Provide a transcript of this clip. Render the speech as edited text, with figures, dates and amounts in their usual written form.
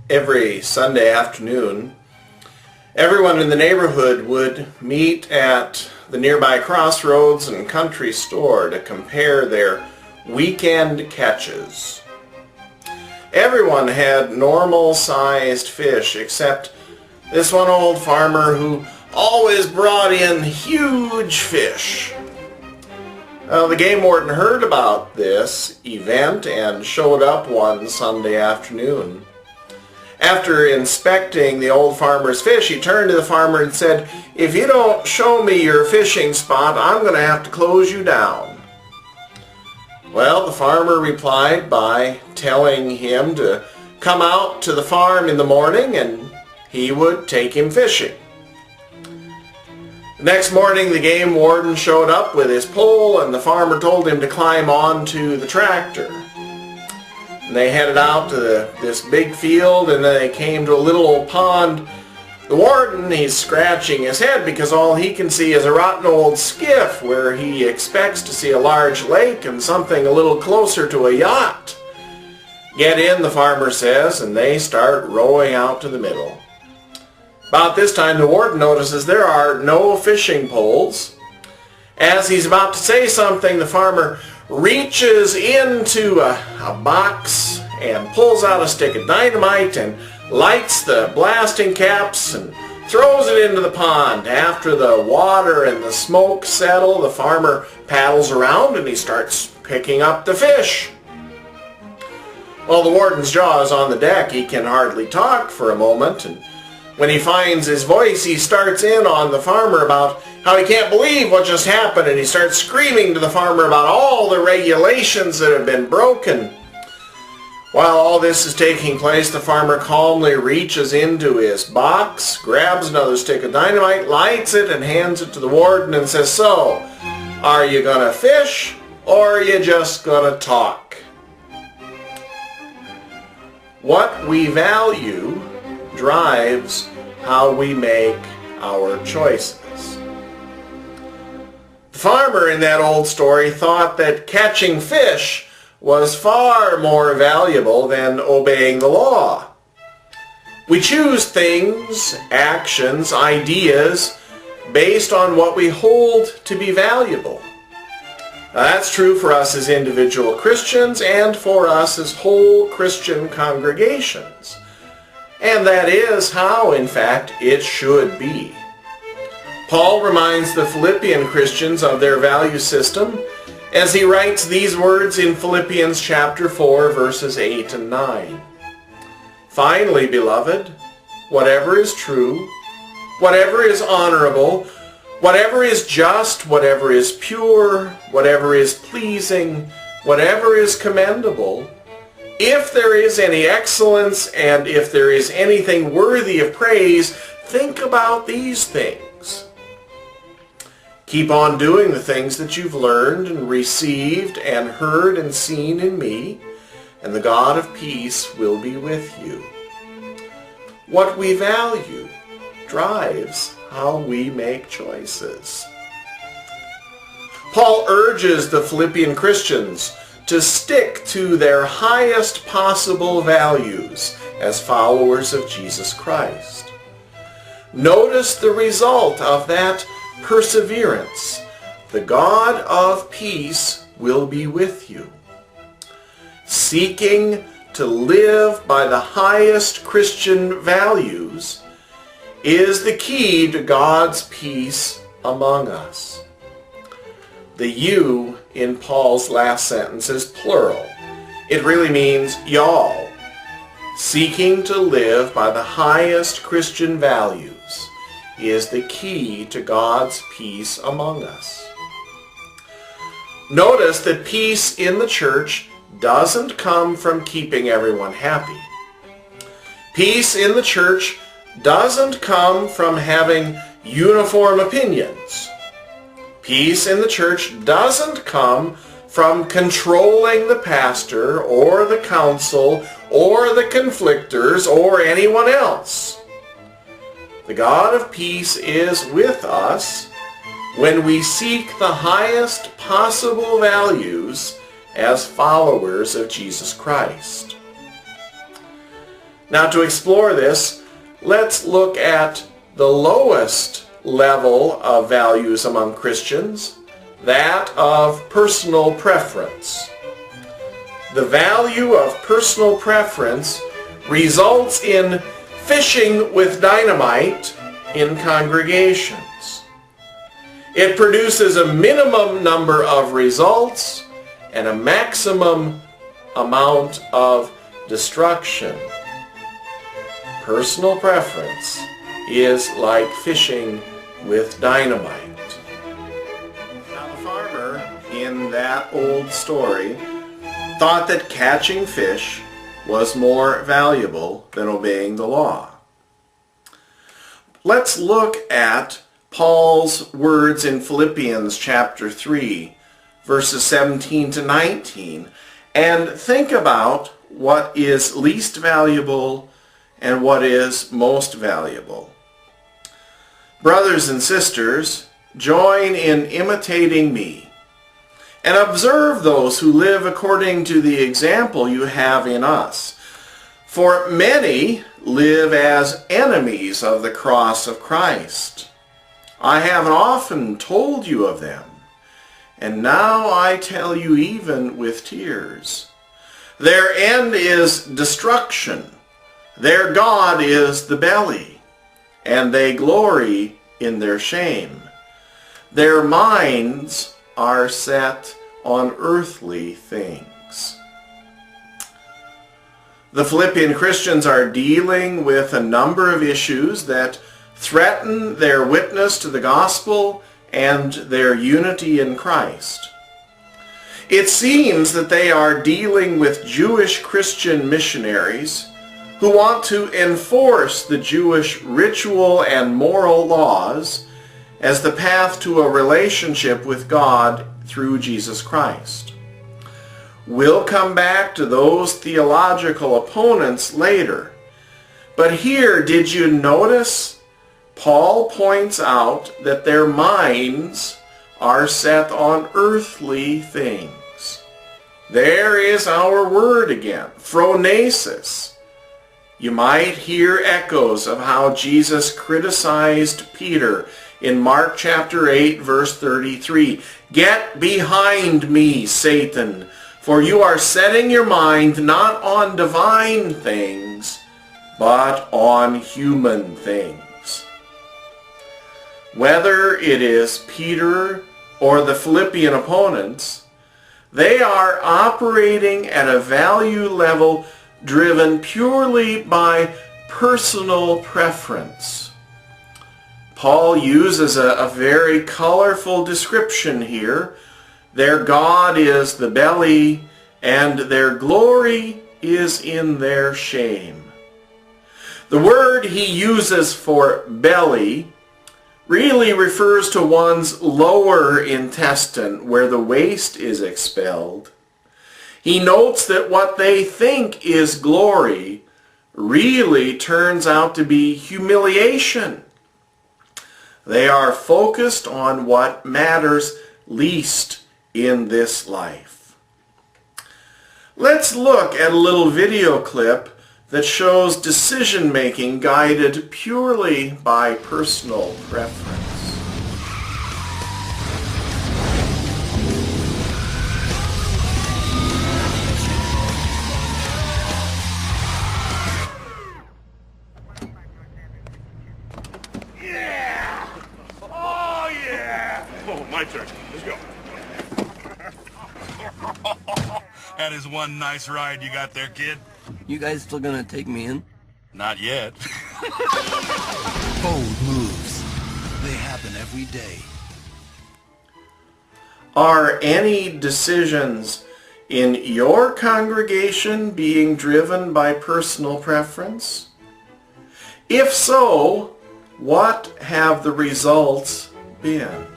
Every Sunday afternoon, everyone in the neighborhood would meet at the nearby crossroads and country store to compare their weekend catches. Everyone had normal-sized fish except this one old farmer who always brought in huge fish. The game warden heard about this event and showed up one Sunday afternoon. After inspecting the old farmer's fish, he turned to the farmer and said, "If you don't show me your fishing spot, I'm going to have to close you down." Well, the farmer replied by telling him to come out to the farm in the morning and he would take him fishing. The next morning, the game warden showed up with his pole and the farmer told him to climb onto the tractor. And they headed out to this big field, and then they came to a little old pond. The warden, he's scratching his head because all he can see is a rotten old skiff where he expects to see a large lake and something a little closer to a yacht. "Get in," the farmer says, and they start rowing out to the middle. About this time, the warden notices there are no fishing poles. As he's about to say something, the farmer reaches into a box and pulls out a stick of dynamite and lights the blasting caps and throws it into the pond. After the water and the smoke settle, the farmer paddles around and he starts picking up the fish. While the warden's jaw is on the deck, he can hardly talk for a moment, and when he finds his voice, he starts in on the farmer about how he can't believe what just happened, and he starts screaming to the farmer about all the regulations that have been broken. While all this is taking place, the farmer calmly reaches into his box, grabs another stick of dynamite, lights it, and hands it to the warden and says, "So, are you gonna fish, or are you just gonna talk?" What we value drives how we make our choices. The farmer in that old story thought that catching fish was far more valuable than obeying the law. We choose things, actions, ideas based on what we hold to be valuable. Now, that's true for us as individual Christians and for us as whole Christian congregations. And that is how, in fact, it should be. Paul reminds the Philippian Christians of their value system as he writes these words in Philippians chapter 4, verses 8 and 9. "Finally, beloved, whatever is true, whatever is honorable, whatever is just, whatever is pure, whatever is pleasing, whatever is commendable, if there is any excellence and if there is anything worthy of praise, think about these things. Keep on doing the things that you've learned and received and heard and seen in me, and the God of peace will be with you." What we value drives how we make choices. Paul urges the Philippian Christians to stick to their highest possible values as followers of Jesus Christ. Notice the result of that perseverance. The God of peace will be with you. Seeking to live by the highest Christian values is the key to God's peace among us. The "you" in Paul's last sentence is plural. It really means y'all. Seeking to live by the highest Christian values is the key to God's peace among us. Notice that peace in the church doesn't come from keeping everyone happy. Peace in the church doesn't come from having uniform opinions. Peace in the church doesn't come from controlling the pastor or the council or the conflictors or anyone else. The God of peace is with us when we seek the highest possible values as followers of Jesus Christ. Now, to explore this, let's look at the lowest level of values among Christians, that of personal preference. The value of personal preference results in fishing with dynamite in congregations. It produces a minimum number of results and a maximum amount of destruction. Personal preference is like fishing with dynamite. Now, the farmer in that old story thought that catching fish was more valuable than obeying the law. Let's look at Paul's words in Philippians chapter 3, verses 17 to 19, and think about what is least valuable and what is most valuable. Brothers and sisters, join in imitating me, and observe those who live according to the example you have in us. For many live as enemies of the cross of Christ. I have often told you of them, and now I tell you even with tears. Their end is destruction. Their God is the belly, and they glory in their shame. Their minds are set on earthly things. The Philippian Christians are dealing with a number of issues that threaten their witness to the gospel and their unity in Christ. It seems that they are dealing with Jewish Christian missionaries who want to enforce the Jewish ritual and moral laws as the path to a relationship with God through Jesus Christ. We'll come back to those theological opponents later. But here, did you notice? Paul points out that their minds are set on earthly things. There is our word again, phronesis. You might hear echoes of how Jesus criticized Peter in Mark chapter 8, verse 33. Get behind me, Satan, for you are setting your mind not on divine things, but on human things. Whether it is Peter or the Philippian opponents, they are operating at a value level driven purely by personal preference. Paul uses a very colorful description here. Their God is the belly, and their glory is in their shame. The word he uses for belly really refers to one's lower intestine, where the waste is expelled. He notes that what they think is glory really turns out to be humiliation. They are focused on what matters least in this life. Let's look at a little video clip that shows decision-making guided purely by personal preference. Yeah! Oh, yeah! Oh, my turn. Let's go. That is one nice ride you got there, kid. You guys still gonna take me in? Not yet. Bold moves. They happen every day. Are any decisions in your congregation being driven by personal preference? If so, what have the results been?